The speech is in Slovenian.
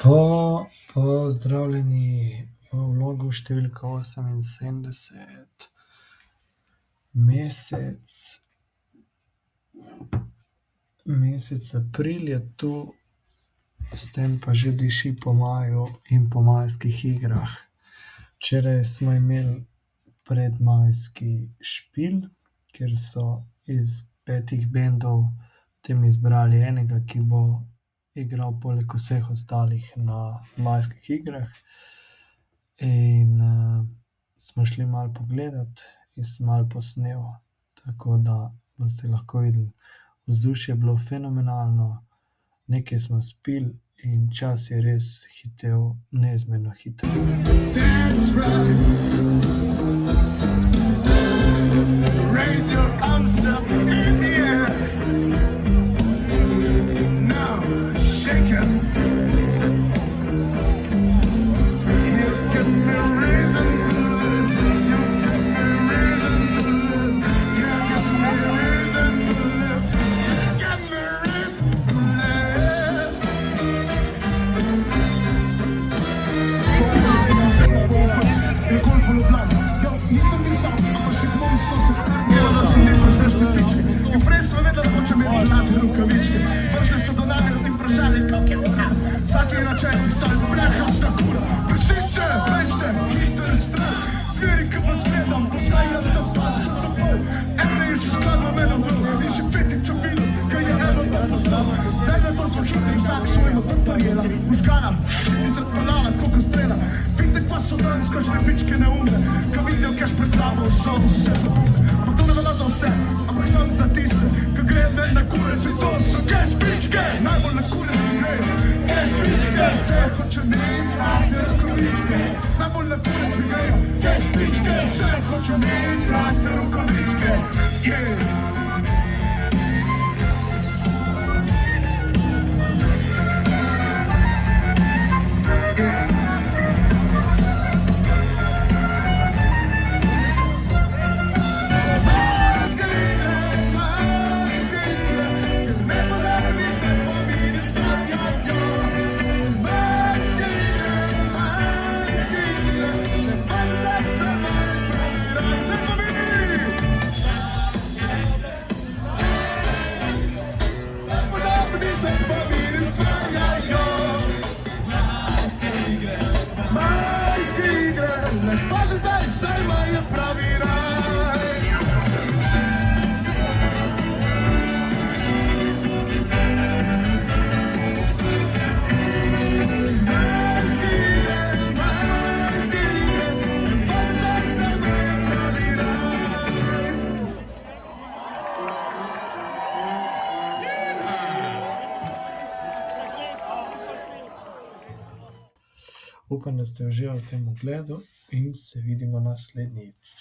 Pozdravljeni v vlogu številka 78. Mesec april je tu, s tem pa že diši po maju in po majskih igrah. Včeraj smo imeli predmajski špil, kjer so iz 5 bendov potem izbrali enega, ki bo igral poleg vseh ostalih na majskih igrah. In smo šli malo pogledat in sem malo posnel, tako da boste lahko videli. Vzdušje je bilo fenomenalno, nekaj smo spili in čas je res hitel neizmerno hitro. Prej smo vedeli, da hoče imeti zlate rokavičke. Prišli so do nami in vprašali, koliko je ura. Vsak je na čelu pisal, blehasta kura. Pršice, večte, hiter strah. Zveri, ki pa zgledam, postajajo za spad, še za pol. Ene je še skladno menom bil in še petik čobilo, kaj je eno pa poznal. Zdaj na to smo hitri, vsak svoj motor parjela. Užgana in zapeljala, tako ko strela. Pitek pa so danes, ko žrebičke ne umre. Ko vidijo, kaš pred sabo so vse dobume. Pa to ne velja za vse, ampak sam za tiste, ko gre med na kurec in to so kešpičke. Najbolj na kurec grejo kešpičke. Vse hoče imeti zlate rokavičke. Najbolj na kurec grejo kešpičke. Vse hoče imeti zlate rokavičke. Upam, da ste uživali v tem ogledu in se vidimo naslednjič.